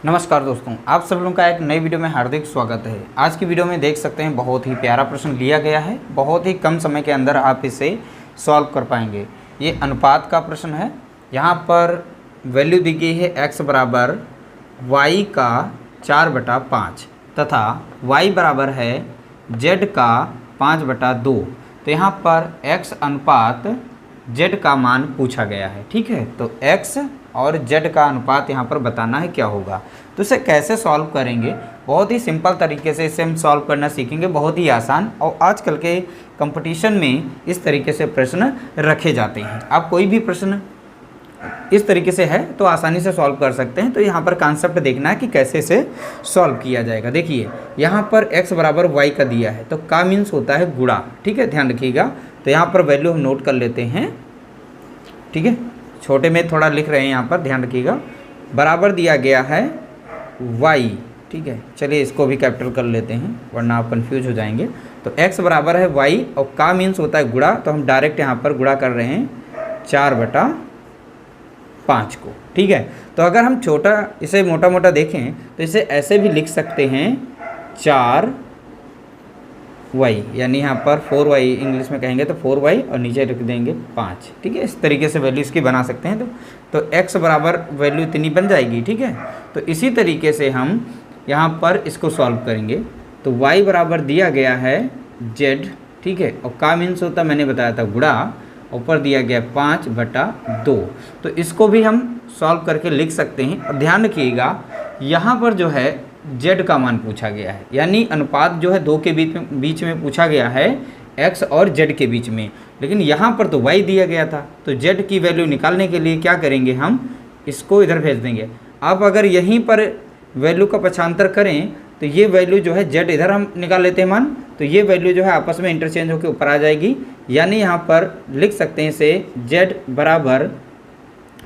नमस्कार दोस्तों, आप सब लोगों का एक नई वीडियो में हार्दिक स्वागत है। आज की वीडियो में देख सकते हैं बहुत ही प्यारा प्रश्न लिया गया है। बहुत ही कम समय के अंदर आप इसे सॉल्व कर पाएंगे। ये अनुपात का प्रश्न है। यहाँ पर वैल्यू दी गई है x बराबर y का 4/5 तथा y बराबर है z का 5/2। तो यहाँ पर x अनुपात z का मान पूछा गया है। ठीक है, तो x और z का अनुपात यहाँ पर बताना है क्या होगा। तो इसे कैसे सॉल्व करेंगे, बहुत ही सिंपल तरीके से इसे हम सॉल्व करना सीखेंगे, बहुत ही आसान। और आजकल के कंपटीशन में इस तरीके से प्रश्न रखे जाते हैं। आप कोई भी प्रश्न इस तरीके से है तो आसानी से सॉल्व कर सकते हैं। तो यहाँ पर कॉन्सेप्ट देखना है कि कैसे इसे सॉल्व किया जाएगा। देखिए यहाँ पर x बराबर y का दिया है, तो का मीन्स होता है गुणा। ठीक है, ध्यान रखिएगा। तो यहाँ पर वैल्यू हम नोट कर लेते हैं। ठीक है, छोटे में थोड़ा लिख रहे हैं यहाँ पर, ध्यान रखिएगा। बराबर दिया गया है y। ठीक है, चलिए इसको भी कैपिटल कर लेते हैं वरना आप कंफ्यूज हो जाएंगे। तो x बराबर है y और का मीन्स होता है गुणा, तो हम डायरेक्ट यहाँ पर गुणा कर रहे हैं 4/5 को। ठीक है, तो अगर हम छोटा इसे मोटा मोटा देखें तो इसे ऐसे भी लिख सकते हैं 4y, यानी यहाँ पर 4y इंग्लिश में कहेंगे तो 4y और नीचे रख देंगे 5। ठीक है, इस तरीके से वैल्यू इसकी बना सकते हैं। तो x बराबर वैल्यू इतनी बन जाएगी। ठीक है, तो इसी तरीके से हम यहाँ पर इसको सॉल्व करेंगे। तो y बराबर दिया गया है z। ठीक है, और का मीन्स होता मैंने बताया था गुणा, ऊपर दिया गया 5/2। तो इसको भी हम सॉल्व करके लिख सकते हैं। और ध्यान रखिएगा यहाँ पर जो है z का मान पूछा गया है, यानी अनुपात जो है दो के बीच में पूछा गया है, x और z के बीच में। लेकिन यहाँ पर तो y दिया गया था, तो z की वैल्यू निकालने के लिए क्या करेंगे, हम इसको इधर भेज देंगे। अब अगर यहीं पर वैल्यू का पक्षांतर करें तो ये वैल्यू जो है z इधर हम निकाल लेते हैं मान, तो ये वैल्यू जो है आपस में इंटरचेंज होकर ऊपर आ जाएगी। यानी यहाँ पर लिख सकते हैं इसे z बराबर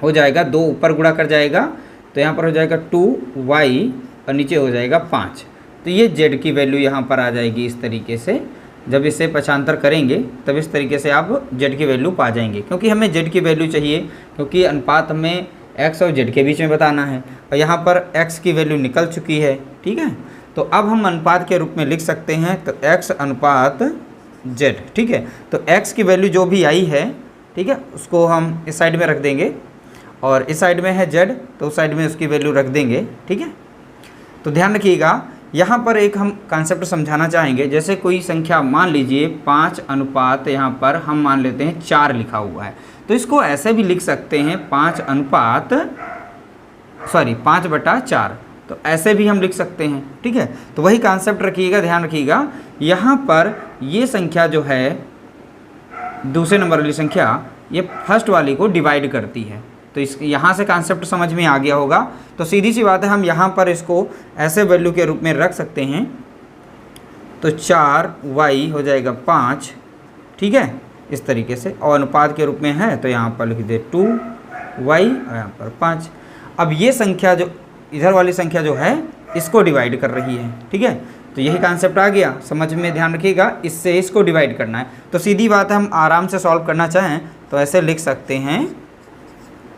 हो जाएगा 2 ऊपर गुणा कर जाएगा, तो यहाँ पर हो जाएगा 2y और नीचे हो जाएगा 5। तो ये z की वैल्यू यहाँ पर आ जाएगी। इस तरीके से जब इसे पक्षांतर करेंगे तब इस तरीके से आप z की वैल्यू पा जाएंगे, क्योंकि हमें z की वैल्यू चाहिए, क्योंकि अनुपात हमें x और z के बीच में बताना है। और यहाँ पर x की वैल्यू निकल चुकी है। ठीक है, तो अब हम अनुपात के रूप में लिख सकते हैं तो x अनुपात z। ठीक है, तो x की वैल्यू जो भी आई है, ठीक है, उसको हम इस साइड में रख देंगे और इस साइड में है z, तो उस साइड में उसकी वैल्यू रख देंगे। ठीक है, तो ध्यान रखिएगा यहाँ पर एक हम कॉन्सेप्ट समझाना चाहेंगे। जैसे कोई संख्या मान लीजिए 5 अनुपात, यहाँ पर हम मान लेते हैं 4 लिखा हुआ है, तो इसको ऐसे भी लिख सकते हैं 5/4, तो ऐसे भी हम लिख सकते हैं। ठीक है, तो वही कॉन्सेप्ट रखिएगा, ध्यान रखिएगा। यहाँ पर ये संख्या जो है दूसरे नंबर वाली संख्या, ये फर्स्ट वाली को डिवाइड करती है। तो इस यहाँ से कॉन्सेप्ट समझ में आ गया होगा। तो सीधी सी बात है, हम यहाँ पर इसको ऐसे वैल्यू के रूप में रख सकते हैं। तो 4y हो जाएगा 5। ठीक है, इस तरीके से, और अनुपात के रूप में है तो यहाँ पर लिख दे 2y और यहाँ पर 5। अब ये संख्या जो इधर वाली संख्या जो है इसको डिवाइड कर रही है। ठीक है, तो यही कॉन्सेप्ट आ गया समझ में, ध्यान रखिएगा। इससे इसको डिवाइड करना है, तो सीधी बात है, हम आराम से सॉल्व करना चाहें तो ऐसे लिख सकते हैं,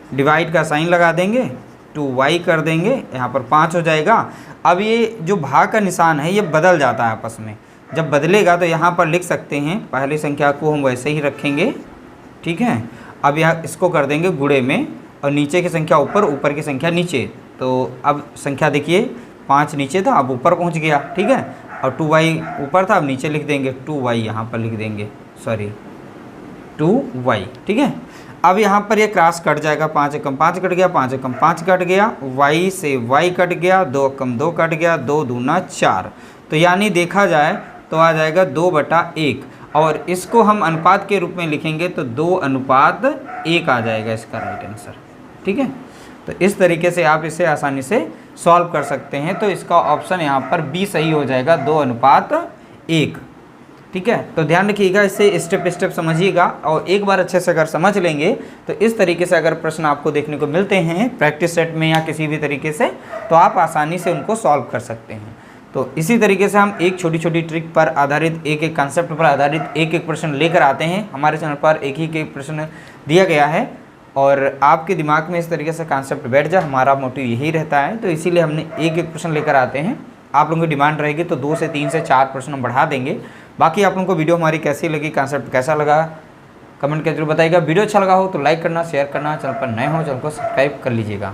डिवाइड का साइन लगा देंगे, 2y कर देंगे, यहाँ पर 5 हो जाएगा। अब ये जो भाग का निशान है ये बदल जाता है आपस में, जब बदलेगा तो यहाँ पर लिख सकते हैं पहली संख्या को हम वैसे ही रखेंगे। ठीक है, अब यहाँ इसको कर देंगे गुणे में, और नीचे की संख्या ऊपर, ऊपर की संख्या नीचे। तो अब संख्या देखिए 5 नीचे था, अब ऊपर पहुँच गया। ठीक है, और 2y ऊपर था, अब नीचे लिख देंगे 2y, यहाँ पर लिख देंगे 2y। ठीक है, अब यहाँ पर ये क्रॉस कट जाएगा, 5 एकम 5 कट गया, 5 एकम 5 कट गया, y से y कट गया, 2 एकम 2 कट गया, 2 दूना 4। तो यानी देखा जाए तो आ जाएगा 2/1, और इसको हम अनुपात के रूप में लिखेंगे तो 2:1 आ जाएगा इसका राइट आंसर। ठीक है, तो इस तरीके से आप इसे आसानी से सॉल्व कर सकते हैं। तो इसका ऑप्शन यहाँ पर बी सही हो जाएगा, 2:1। ठीक है, तो ध्यान रखिएगा, इससे स्टेप स्टेप समझिएगा, और एक बार अच्छे से अगर समझ लेंगे तो इस तरीके से अगर प्रश्न आपको देखने को मिलते हैं प्रैक्टिस सेट में या किसी भी तरीके से, तो आप आसानी से उनको सॉल्व कर सकते हैं। तो इसी तरीके से हम एक छोटी छोटी ट्रिक पर आधारित, एक एक कॉन्सेप्ट पर आधारित एक एक प्रश्न लेकर आते हैं। हमारे चैनल पर एक ही प्रश्न दिया गया है और आपके दिमाग में इस तरीके से कॉन्सेप्ट बैठ जाए, हमारा मोटिव यही रहता है। तो इसीलिए हमने एक एक प्रश्न लेकर आते हैं। आप लोगों की डिमांड रहेगी तो 2 से 3 से 4 प्रश्न हम बढ़ा देंगे। बाकी आप लोगों को वीडियो हमारी कैसी लगी, कॉन्सेप्ट कैसा लगा, कमेंट करके जरूर बताइएगा। वीडियो अच्छा लगा हो तो लाइक करना, शेयर करना, चैनल पर नए हो चैनल को सब्सक्राइब कर लीजिएगा।